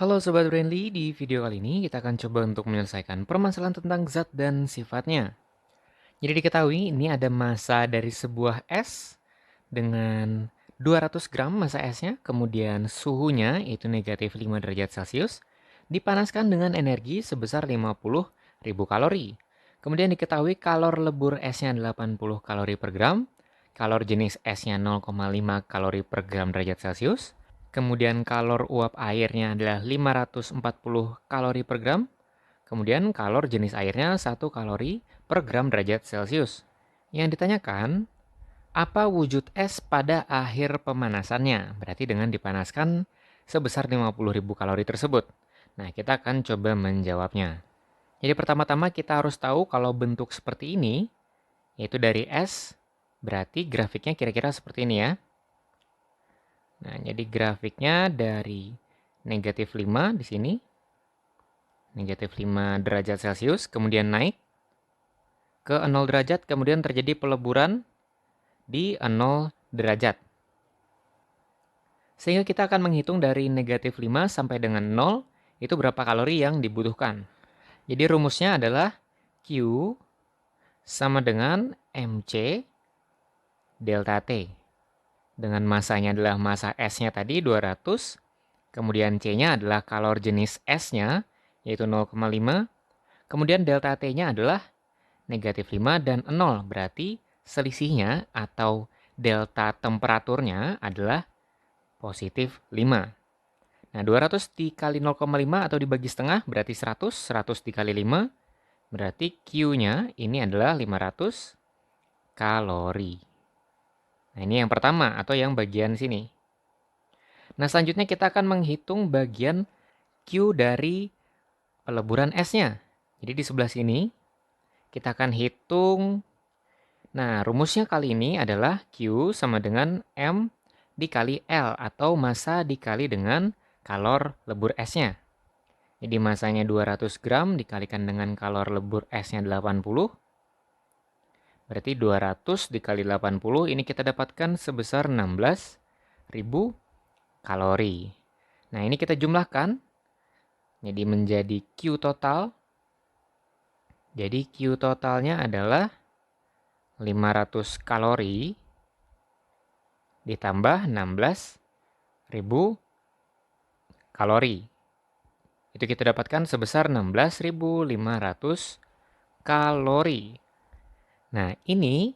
Halo Sobat Friendly, di video kali ini kita akan coba untuk menyelesaikan permasalahan tentang zat dan sifatnya. Jadi diketahui ini ada massa dari sebuah es dengan 200 gram massa esnya, kemudian suhunya yaitu negatif 5 derajat Celcius, dipanaskan dengan energi sebesar 50.000 kalori. Kemudian diketahui kalor lebur esnya 80 kalori per gram, kalor jenis esnya 0,5 kalori per gram derajat Celcius, kemudian kalor uap airnya adalah 540 kalori per gram, kemudian kalor jenis airnya 1 kalori per gram derajat Celcius. Yang ditanyakan, apa wujud es pada akhir pemanasannya? Berarti dengan dipanaskan sebesar 50.000 kalori tersebut. Nah, kita akan coba menjawabnya. Jadi pertama-tama kita harus tahu kalau bentuk seperti ini, yaitu dari es, berarti grafiknya kira-kira seperti ini ya. Nah, jadi grafiknya dari negatif 5 di sini, negatif 5 derajat Celcius, kemudian naik ke 0 derajat, kemudian terjadi peleburan di 0 derajat. Sehingga kita akan menghitung dari negatif 5 sampai dengan 0, itu berapa kalori yang dibutuhkan. Jadi rumusnya adalah Q sama dengan MC delta T. Dengan masanya adalah massa S-nya tadi 200, kemudian C-nya adalah kalor jenis S-nya, yaitu 0,5, kemudian delta T-nya adalah negatif 5 dan 0, berarti selisihnya atau delta temperaturnya adalah positif 5. Nah, 200 dikali 0,5 atau dibagi setengah berarti 100, 100 dikali 5, berarti Q-nya ini adalah 500 kalori. Nah, ini yang pertama atau yang bagian sini. Nah, selanjutnya kita akan menghitung bagian Q dari peleburan esnya. Jadi di sebelah sini kita akan hitung. Nah, rumusnya kali ini adalah Q sama dengan M dikali L atau massa dikali dengan kalor lebur esnya. Jadi massanya 200 gram dikalikan dengan kalor lebur esnya 80. Berarti 200 dikali 80 ini kita dapatkan sebesar 16.000 kalori. Nah, ini kita jumlahkan. Jadi menjadi Q total. Jadi Q totalnya adalah 500 kalori ditambah 16.000 kalori. Itu kita dapatkan sebesar 16.500 kalori. Nah, ini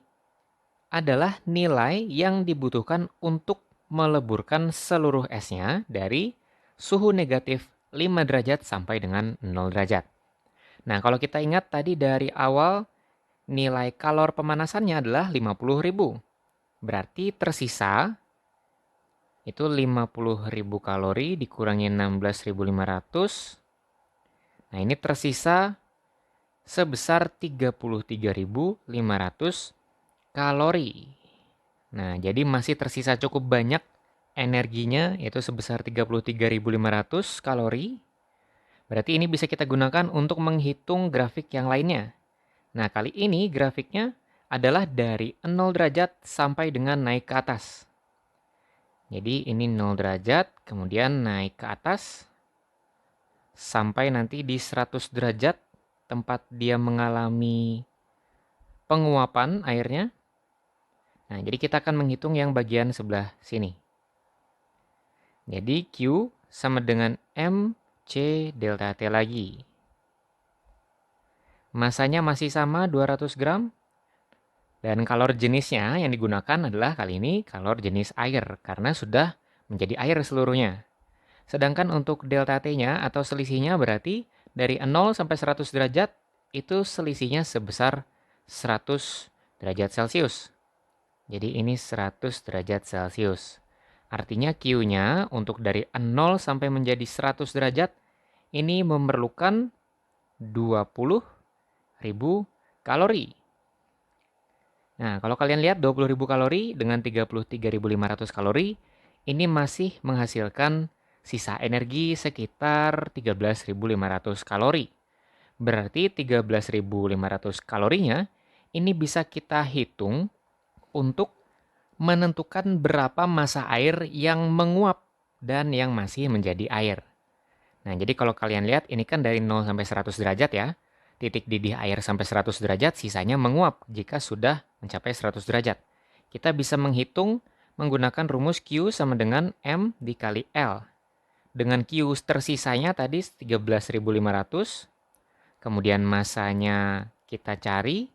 adalah nilai yang dibutuhkan untuk meleburkan seluruh esnya dari suhu negatif 5 derajat sampai dengan 0 derajat. Nah, kalau kita ingat tadi dari awal nilai kalor pemanasannya adalah 50.000. Berarti tersisa itu 50.000 kalori dikurangi 16.500. Nah, ini tersisa sebesar 33.500 kalori. Nah, jadi masih tersisa cukup banyak energinya, yaitu sebesar 33.500 kalori. Berarti ini bisa kita gunakan untuk menghitung grafik yang lainnya. Nah, kali ini grafiknya adalah dari 0 derajat sampai dengan naik ke atas. Jadi ini 0 derajat, kemudian naik ke atas, sampai nanti di 100 derajat, tempat dia mengalami penguapan airnya. Nah, jadi kita akan menghitung yang bagian sebelah sini. Jadi Q sama dengan MC delta T lagi. Masanya masih sama 200 gram. Dan kalor jenisnya yang digunakan adalah kali ini kalor jenis air, karena sudah menjadi air seluruhnya. Sedangkan untuk delta T-nya atau selisihnya berarti dari 0 sampai 100 derajat itu selisihnya sebesar 100 derajat Celcius. Jadi ini 100 derajat Celcius. Artinya Q-nya untuk dari 0 sampai menjadi 100 derajat ini memerlukan 20.000 kalori. Nah, kalau kalian lihat 20.000 kalori dengan 33.500 kalori, ini masih menghasilkan sisa energi sekitar 13.500 kalori. Berarti 13.500 kalorinya ini bisa kita hitung untuk menentukan berapa massa air yang menguap dan yang masih menjadi air. Nah, jadi kalau kalian lihat ini kan dari 0 sampai 100 derajat ya. Titik didih air sampai 100 derajat, sisanya menguap jika sudah mencapai 100 derajat. Kita bisa menghitung menggunakan rumus Q sama dengan M dikali L. Dengan Q tersisanya tadi 13.500, kemudian masanya kita cari,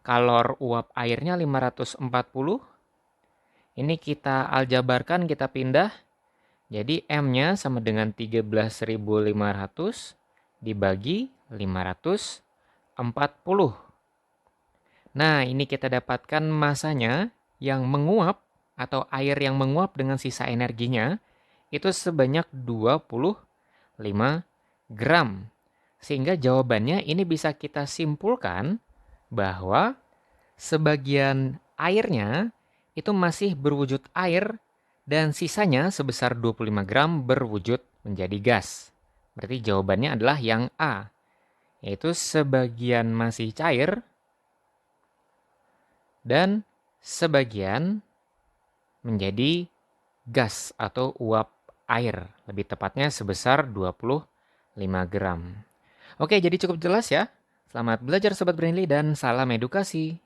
kalor uap airnya 540. Ini kita aljabarkan, kita pindah. Jadi M-nya sama dengan 13.500 dibagi 540. Nah, ini kita dapatkan masanya yang menguap atau air yang menguap dengan sisa energinya itu sebanyak 25 gram. Sehingga jawabannya ini bisa kita simpulkan bahwa sebagian airnya itu masih berwujud air dan sisanya sebesar 25 gram berwujud menjadi gas. Berarti jawabannya adalah yang A, yaitu sebagian masih cair dan sebagian menjadi gas atau uap air. Lebih tepatnya sebesar 25 gram. Oke, jadi cukup jelas ya. Selamat belajar Sobat Brainly dan salam edukasi.